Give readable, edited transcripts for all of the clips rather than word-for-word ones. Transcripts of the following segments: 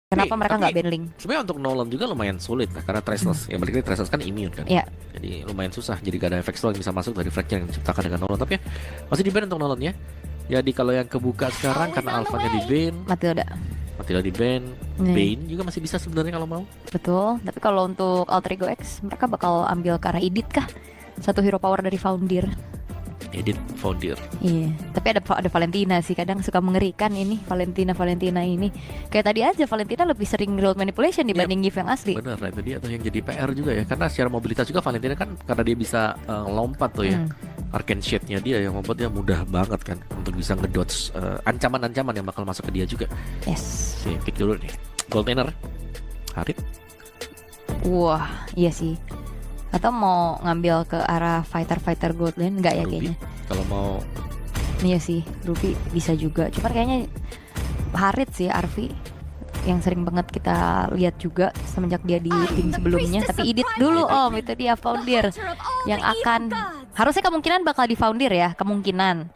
Kenapa mereka nggak ban Link? Sebenarnya untuk Nolan juga lumayan sulit lah, karena Traceless, ya balik lagi Traceless kan immune kan. Iya. Jadi lumayan susah. Jadi gak ada efek slow yang bisa masuk dari fracture yang diciptakan dengan Nolan. Tapi ya masih di ban untuk Nolan ya. Jadi kalau yang kebuka sekarang karena Alphanya di ban, Matilda di ban, Bane juga masih bisa sebenarnya kalau mau. Betul. Tapi kalau untuk Alter Ego X, mereka bakal ambil ke arah Edit kah? Satu hero power dari Foundir. Edit Foundir. Iya, tapi ada Valentina sih, kadang suka mengerikan ini Valentina ini. Kayak tadi aja Valentina lebih sering road manipulation dibanding Giv yang asli. Benar, nah itu dia tuh yang jadi PR juga ya. Karena secara mobilitas juga Valentina kan karena dia bisa lompat tuh ya. Arcane Shade-nya dia yang membuat dia mudah banget kan untuk bisa ngedodge ancaman-ancaman yang bakal masuk ke dia juga. Yes. Oke, pick dulu nih. Goldlaner Harit. Wah, iya sih. Atau mau ngambil ke arah fighter gold lane? Enggak ya Ruby, kayaknya. kalau mau. Iya sih, Ruby bisa juga. Cuman kayaknya Harit sih, Arvi yang sering banget kita lihat juga semenjak dia di tim sebelumnya. Tapi Edit dulu Om, itu dia Foundir yang akan harusnya kemungkinan bakal di Foundir ya, kemungkinan.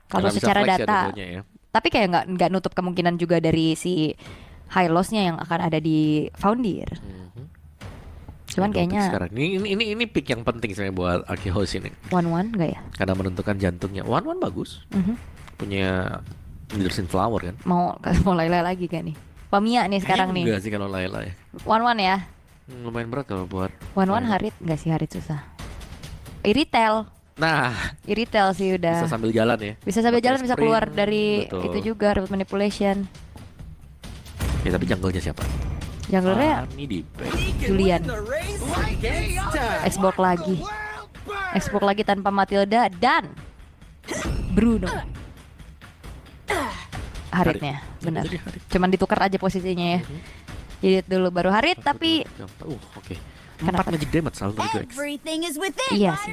Kalau secara data. Ya. Tapi kayak nggak nutup kemungkinan juga dari si high loss-nya yang akan ada di Foundir. Cuman kayaknya sekarang ini pick yang penting sebenarnya buat Arkehouse ini. 1-1 enggak ya? Karena menentukan jantungnya. 1-1 bagus. Punya Leadersin Flower kan. Mau Layla lagi kan nih? Pamia nih sekarang nih. Enggak sih kalau Layla ya. 1-1 ya. Lumayan berat kalau buat 1-1 Harit enggak sih, Harit susah. Iritel. Nah, Iritel sih udah. bisa sambil jalan ya. Bisa sambil jalan, bisa sprint, keluar dari betul. itu juga road manipulation. Ya tapi jungle-nya siapa? Junglernya Ini di Julian. Xbox lagi tanpa Matilda dan Bruno. Haritnya, benar. Jadi Harit. Cuman ditukar aja posisinya ya. Jadi dulu baru Harit tapi oke. Kenapa? 4 magic damage selalu dari X. iya sih.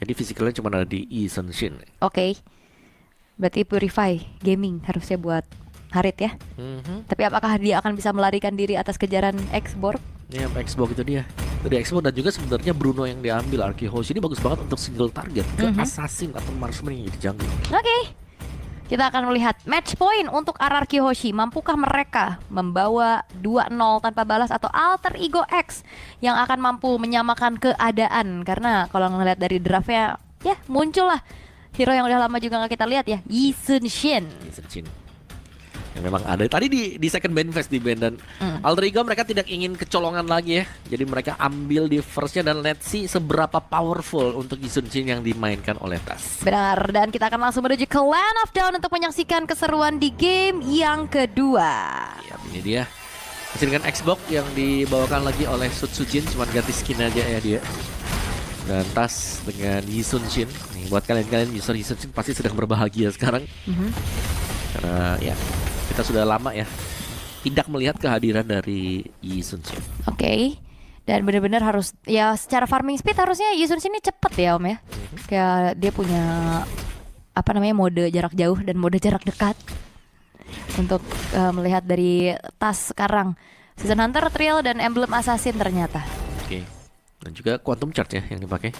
Jadi physicalnya cuma ada di Yi Sun Shin. Oke. Berarti Purify Gaming harusnya buat Harit ya. Tapi apakah dia akan bisa melarikan diri atas kejaran Xborg? Ya, Xbox itu dia. Dari Xbox dan juga sebenarnya Bruno yang diambil Arkehouse ini bagus banget untuk single target ke assassin atau marksman yang di jungle. Oke. Kita akan melihat match point untuk RRQ Hoshi. Mampukah mereka membawa 2-0 tanpa balas atau Alter Ego X yang akan mampu menyamakan keadaan? Karena kalau ngeliat dari draftnya, ya muncul lah hero yang udah lama juga gak kita lihat ya, Yi Sun Shin. Yang memang ada tadi di second band fest di band dan Alter Ego mereka tidak ingin kecolongan lagi ya. Jadi mereka ambil di firstnya dan let's see seberapa powerful untuk Yi Sun Shin yang dimainkan oleh Tas. Benar, dan kita akan langsung menuju ke Land of Dawn untuk menyaksikan keseruan di game yang kedua. Ya, ini dia. Masih dengan Xbox yang dibawakan lagi oleh Sutsujin, cuman ganti skin aja ya dia. Dan Tas dengan Yi Sun Shin. Nih buat kalian user Yi Sun Shin pasti sedang berbahagia sekarang. Karena ya kita sudah lama ya tidak melihat kehadiran dari Yi Sun Shin. Oke. Dan benar-benar harus ya secara farming speed harusnya Yi Sun Shin ini cepet ya Om ya. Kayak dia punya apa namanya mode jarak jauh dan mode jarak dekat. Untuk melihat dari Tas sekarang Season Hunter, Trial dan Emblem Assassin ternyata. Oke. Dan juga Quantum Charge ya yang dipakai.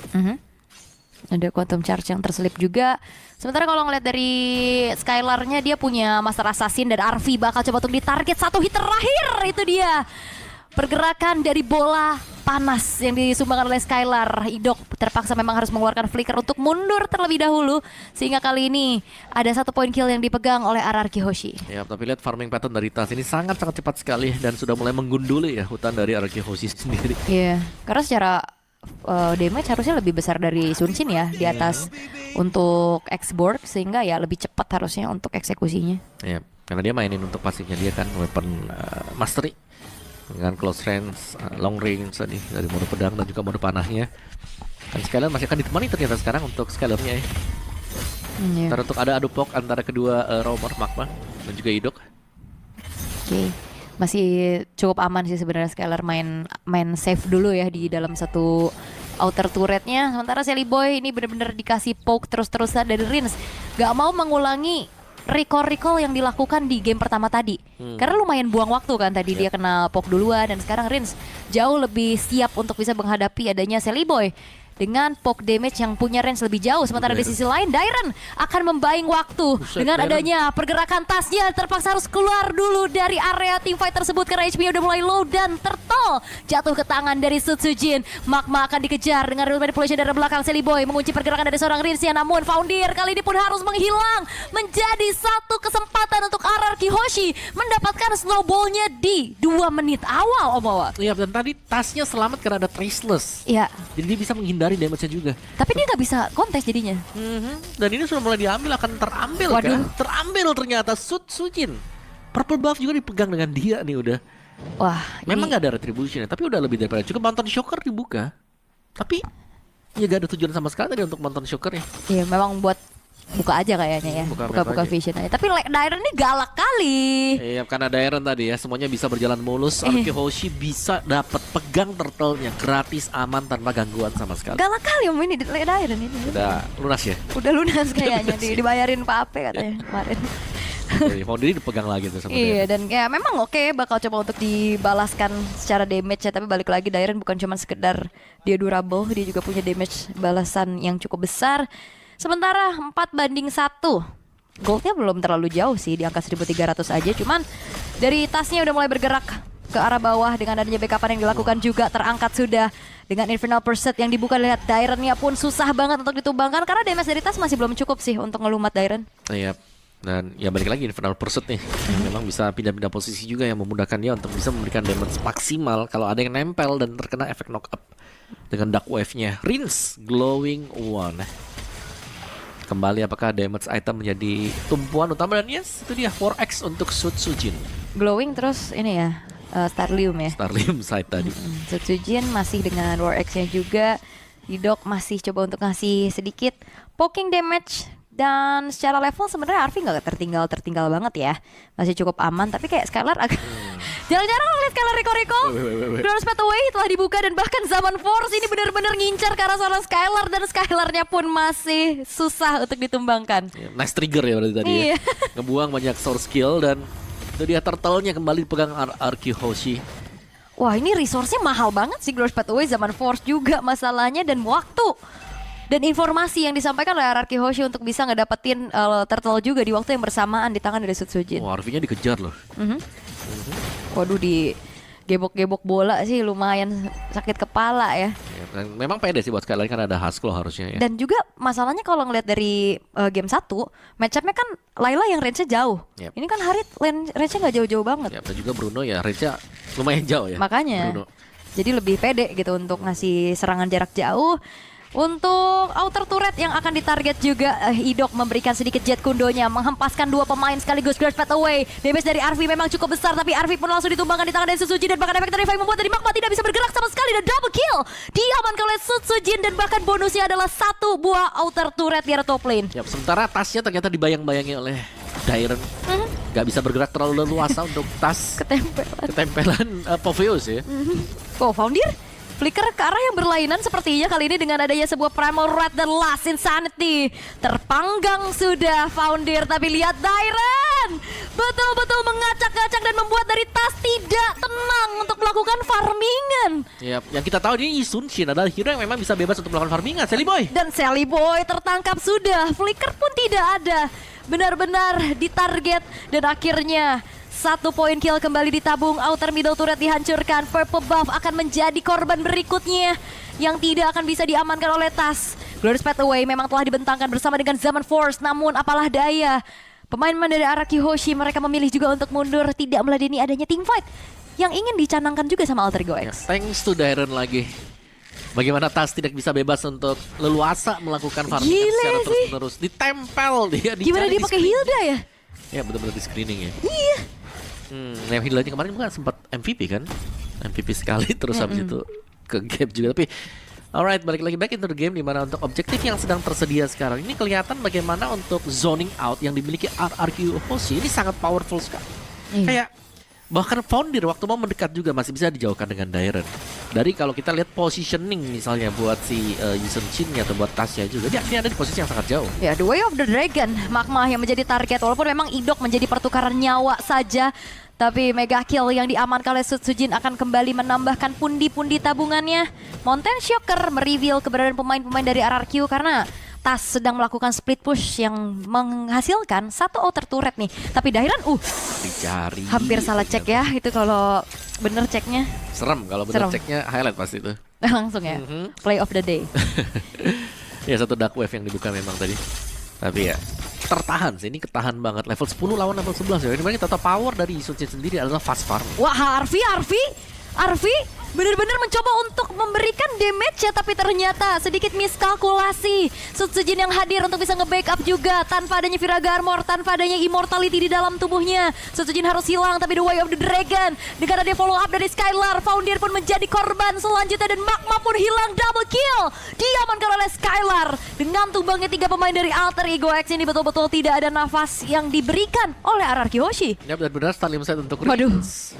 Ada Quantum Charge yang terselip juga. Sementara kalau ngeliat dari Skylar-nya dia punya Master Assassin dan Arvi bakal coba untuk ditarget satu hit terakhir. Itu dia pergerakan dari bola panas yang disumbangkan oleh Skylar. Idok terpaksa memang harus mengeluarkan flicker untuk mundur terlebih dahulu. Sehingga kali ini ada 1 point kill yang dipegang oleh RRQ Hoshi. Ya, tapi lihat farming pattern dari Tas ini sangat-sangat cepat sekali dan sudah mulai menggunduli ya hutan dari RRQ Hoshi sendiri. Iya, karena secara damage harusnya lebih besar dari Sun Shin ya di atas untuk Xborg, sehingga ya lebih cepat harusnya untuk eksekusinya. Ya, karena dia mainin untuk pasifnya dia kan weapon mastery dengan close range, long range tadi dari mode pedang dan juga mode panahnya. Dan Skylar masih akan ditemani ternyata sekarang untuk Skylarnya ya. Ntar untuk ada adu pok antara kedua roamer Magma dan juga Idok. Oke. Masih cukup aman sih sebenarnya Skylar main safe dulu ya di dalam satu outer turretnya. Sementara Sally Boy ini benar-benar dikasih poke terus-terusan dari Rins. Gak mau mengulangi recall yang dilakukan di game pertama tadi. Karena lumayan buang waktu kan tadi dia kena poke duluan dan sekarang Rins jauh lebih siap untuk bisa menghadapi adanya Sally Boy. dengan poke damage yang punya range lebih jauh. Sementara di sisi lain Dairen akan membaying waktu dengan adanya pergerakan tasnya, terpaksa harus keluar dulu dari area teamfight tersebut karena HP-nya udah mulai low dan Turtle jatuh ke tangan dari Sutsujin. Magma akan dikejar dengan real manipulation dari belakang. Silly Boy mengunci pergerakan dari seorang Rinsia, namun Foundir kali ini pun harus menghilang. Menjadi satu kesempatan untuk RRQ Hoshi mendapatkan snowballnya di 2 menit awal, Omawa. Iya, dan tadi tasnya selamat karena ada Traceless. Iya. Jadi dia bisa menghindari damage-nya juga. Tapi dia nggak bisa kontes jadinya. Dan ini sudah mulai diambil, akan terambil. Waduh. Kan? Terambil ternyata Sutsujin. Purple buff juga dipegang dengan dia nih udah. Wah, Memang gak ada retribution ya, tapi udah lebih daripada cukup. Mountain Shocker dibuka. Tapi ya gak ada tujuan sama sekali tadi untuk Mountain Shocker ya. iya memang buat buka aja kayaknya ya. Buka vision aja. Tapi Dairen ini galak kali. Iya, karena Dairen tadi ya semuanya bisa berjalan mulus. RRQ Hoshi bisa dapat pegang turtle-nya gratis, aman, tanpa gangguan sama sekali. Galak kali om ini Dairen ini. Udah lunas ya. Udah lunas kayaknya dibayarin Pak Ape katanya kemarin. Foundry dipegang lagi tuh sama Iya, Dairen. dan ya memang oke bakal coba untuk dibalaskan secara damage ya, tapi balik lagi Dairen bukan cuma sekedar dia durable, dia juga punya damage balasan yang cukup besar. Sementara 4-1, goldnya belum terlalu jauh sih, di angka 1300 aja. Cuman dari tasnya udah mulai bergerak ke arah bawah dengan adanya backupan yang dilakukan juga, terangkat sudah dengan Infernal Pursuit yang dibuka. Lihat Dairennya pun susah banget untuk ditumbangkan karena damage dari tas masih belum cukup sih untuk ngelumat Dairen. Iya. Dan ya balik lagi Infernal Pursuit nih, yang memang bisa pindah-pindah posisi juga, yang memudahkan dia untuk bisa memberikan damage maksimal kalau ada yang nempel dan terkena efek knock up dengan Dark Wave-nya. Rinse Glowing One. Kembali apakah damage item menjadi tumpuan utama, dan yes, itu dia 4x untuk Sutsujin. Glowing terus ini ya, Starlium ya. Starlium side tadi. Sutsujin masih dengan War X-nya juga. Hidok masih coba untuk ngasih sedikit poking damage. Dan secara level sebenarnya Arfi nggak tertinggal banget ya, masih cukup aman. Tapi kayak Skylar agak jarang-jarang ngeliat Skylar Rico. Ground Pathway telah dibuka dan bahkan Zaman Force ini benar-benar ngincar ke arah seorang Skylar, dan Skylarnya pun masih susah untuk ditumbangkan. Nice trigger ya berarti tadi ya. Ngebuang banyak source skill, dan itu dia turtle-nya kembali dipegang RRQ Hoshi. Wah, ini resource-nya mahal banget sih Ground Pathway, Zaman Force juga masalahnya, dan waktu. Dan informasi yang disampaikan oleh RRQ Hoshi untuk bisa ngedapetin turtle juga di waktu yang bersamaan di tangan dari Sutsujin. Wah, Arfi-nya dikejar loh. Waduh, di gebok-gebok bola sih lumayan sakit kepala ya. Ya, memang pede sih buat sekali kan ada Haskell harusnya ya. Dan juga masalahnya kalau ngeliat dari game 1, match-up-nya kan Layla yang range-nya jauh. Yep. Ini kan Harit range-nya gak jauh-jauh banget. Ya, dan juga Bruno ya range-nya lumayan jauh ya. Makanya Bruno. jadi lebih pede gitu untuk ngasih serangan jarak jauh. Untuk outer turret yang akan ditarget juga, Hidok memberikan sedikit jet kundonya, menghempaskan 2 pemain sekaligus. Grudge Pathway, damage dari Arfi memang cukup besar, tapi Arfi pun langsung ditumbangkan di tangan dari Sutsujin, dan bahkan efek dari Revive membuat dari Magma tidak bisa bergerak sama sekali, dan double kill diamankan oleh Sutsujin, dan bahkan bonusnya adalah 1 buah outer turret di area top lane. Yap, sementara tasnya ternyata dibayang-bayangi oleh Dairen. Gak bisa bergerak terlalu leluasa untuk tas. Ketempelan Popheus ya. Oh, Foundir flicker ke arah yang berlainan sepertinya kali ini dengan adanya sebuah Primal Red dan Last Insanity. Terpanggang sudah Foundir, tapi lihat Dairen betul-betul mengacak-ngacak dan membuat dari tas tidak tenang untuk melakukan farmingan. Yap, yang kita tahu ini Isunshin adalah hero yang memang bisa bebas untuk melakukan farmingan. Silly Boy. Dan Silly Boy tertangkap sudah, flicker pun tidak ada. Benar-benar ditarget, dan akhirnya 1 poin kill kembali ditabung. Outer middle turret dihancurkan. Purple buff akan menjadi korban berikutnya yang tidak akan bisa diamankan oleh tas. Glorious Pathway memang telah dibentangkan bersama dengan Zaman Force, namun apalah daya, pemain-pemain dari RRQ Hoshi mereka memilih juga untuk mundur, tidak meladeni adanya teamfight yang ingin dicanangkan juga sama Alter Ego X. Thanks to Dairen lagi. Bagaimana tas tidak bisa bebas untuk leluasa melakukan farming secara terus-menerus. Ditempel dia. Gimana dia pakai Hilda ya? Ya benar-benar di screening ya. Iya. Yang Hildanya kemarin bukan sempat MVP kan? MVP sekali terus habis itu ke gap juga. Tapi alright, balik lagi back into the game, dimana untuk objektif yang sedang tersedia sekarang ini kelihatan bagaimana untuk zoning out yang dimiliki RRQ Hoshi ini sangat powerful sekali. Kayak bahkan Foundir waktu mau mendekat juga masih bisa dijauhkan dengan Dairen. Dari kalau kita lihat positioning misalnya buat si Yisun Shin atau buat Tasya juga, dia akhirnya ada di posisi yang sangat jauh. Ya, The Way of the Dragon, Magma yang menjadi target. Walaupun memang Idok menjadi pertukaran nyawa saja, tapi mega kill yang diamankan oleh Sutsujin akan kembali menambahkan pundi-pundi tabungannya. Mountain Shocker mereveal keberadaan pemain-pemain dari RRQ karena Tas sedang melakukan split push yang menghasilkan satu outer turret nih. Tapi Dairan, dicari. hampir salah cek ya itu kalau bener ceknya. Serem kalau bener Serem. ceknya highlight pasti itu. Langsung ya, play of the day. Ya satu dark wave yang dibuka memang tadi. Tapi ya tertahan sih, ini ketahan banget. Level 10 lawan level 11 ya. Ini kita tahu power dari Yisun Shin sendiri adalah fast farm. Wah, Arfi benar-benar mencoba untuk memberikan damage ya, tapi ternyata sedikit miskalkulasi. Sutsujin yang hadir untuk bisa nge-backup juga tanpa adanya Viraga Armor, tanpa adanya immortality di dalam tubuhnya. Sutsujin harus hilang, tapi The Way of the Dragon dengan ada follow up dari Skylar, Foundier pun menjadi korban selanjutnya dan Magma pun hilang, double kill diamankan oleh Skylar. Dengan tumbangnya 3 pemain dari Alter Ego X ini betul-betul tidak ada nafas yang diberikan oleh RRQ Hoshi. Ya benar-benar Stalim set untuk Waduh. Rins.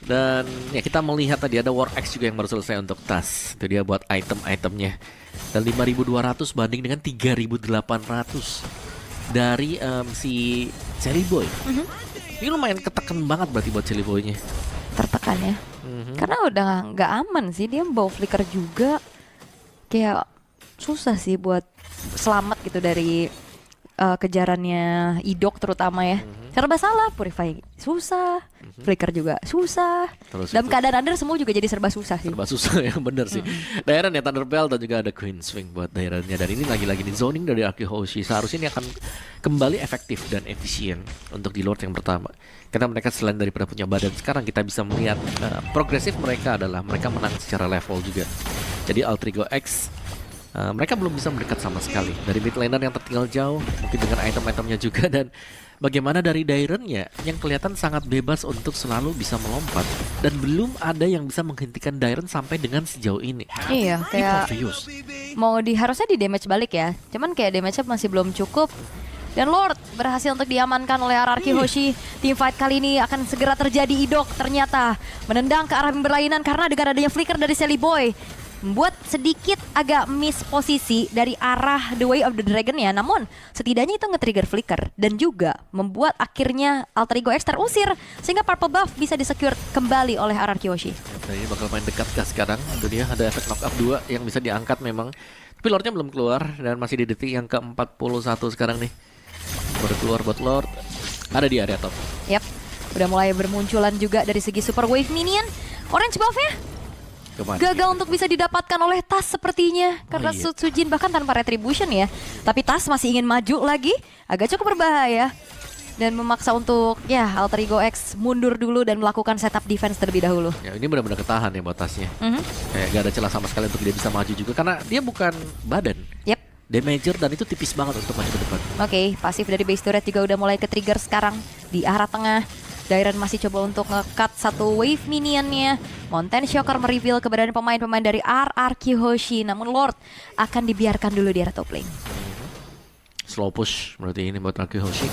Dan ya kita melihat tadi ada War X juga yang baru selesai untuk Tas. Itu dia buat item-itemnya. Dan 5.200 banding dengan 3.800 dari si Cherry Boy. Ini lumayan ketekan banget berarti buat Cherry Boy-nya. Tertekan ya. Karena udah nggak aman sih, dia bawa flicker juga. Kayak susah sih buat selamat gitu dari kejarannya Idok terutama ya. Serba salah, Purify susah, flicker juga susah. Terus Dalam itu keadaan under semua juga jadi serba susah sih. serba susah ya, bener sih. Dairan ya Thunderbell dan juga ada Queen Swing buat Dairannya. Dan ini lagi-lagi di zoning dari RRQ Hoshi. Seharusnya ini akan kembali efektif dan efisien untuk di Lord yang pertama. Karena mereka selain daripada punya badan, sekarang kita bisa melihat progresif mereka adalah mereka menang secara level juga. Jadi Alter Ego X mereka belum bisa mendekat sama sekali. Dari mid laner yang tertinggal jauh, mungkin dengan item-itemnya juga. Dan bagaimana dari Dairen-nya yang kelihatan sangat bebas untuk selalu bisa melompat. Dan belum ada yang bisa menghentikan Dairen sampai dengan sejauh ini. Iya, Ini kayak obvious. harusnya di damage balik ya. Cuman kayak damage-nya masih belum cukup. Dan Lord berhasil untuk diamankan oleh RRQ Hoshi. Teamfight kali ini akan segera terjadi. Idok ternyata menendang ke arah berlainan karena dengan adanya flicker dari Sally Boy membuat sedikit agak miss posisi dari arah The Way of the Dragon ya. Namun setidaknya itu nge-trigger flicker dan juga membuat akhirnya Alter Ego X terusir sehingga purple buff bisa disecure kembali oleh RRQ Hoshi. Nah, ini bakal main dekat kah sekarang? Itu dia ada efek knock up 2 yang bisa diangkat memang. Tapi Lordnya belum keluar dan masih di detik yang ke-41 sekarang nih. Baru keluar buat Lord. Ada di area top. Yap, udah mulai bermunculan juga dari segi super wave minion. Orange buff-nya Kemana? gagal untuk bisa didapatkan oleh Tas sepertinya karena iya. Sutsujin bahkan tanpa retribution ya. Tapi Tas masih ingin maju lagi, agak cukup berbahaya dan memaksa untuk ya Alter Ego X mundur dulu dan melakukan setup defense terlebih dahulu. Ya, ini benar-benar ketahan ya buat Tasnya. Kayak gak ada celah sama sekali untuk dia bisa maju juga karena dia bukan badan. Yep. Damager dan itu tipis banget untuk maju ke depan. Oke, pasif dari base turret juga udah mulai ke trigger sekarang di arah tengah. Dairen masih coba untuk nge-cut satu wave minionnya. Mountain Shocker mereveal keberadaan pemain-pemain dari RRQ Hoshi. Namun Lord akan dibiarkan dulu di area top lane. Slow push berarti ini buat RRQ Hoshi.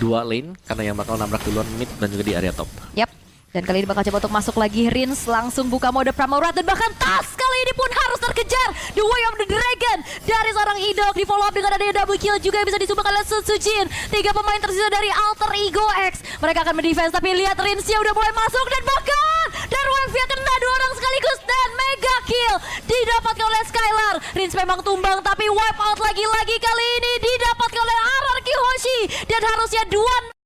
2 lane karena yang bakal nabrak duluan mid dan juga di area top. Yap. Dan kali ini bakal coba untuk masuk lagi. Rins langsung buka mode Pramaurat dan bahkan Tas kali ini pun harus terkejar. The Way of the Dragon dari seorang Idok di follow up dengan adanya double kill juga yang bisa disumbangkan oleh Sutsujin. 3 pemain tersisa dari Alter Ego X. Mereka akan mendefense tapi lihat Rinsnya udah mulai masuk dan bahkan dan wave-nya kena 2 orang sekaligus dan mega kill didapatkan oleh Skylar. Rins memang tumbang tapi wipe out lagi-lagi kali ini didapatkan oleh RRQ Hoshi dan harusnya 2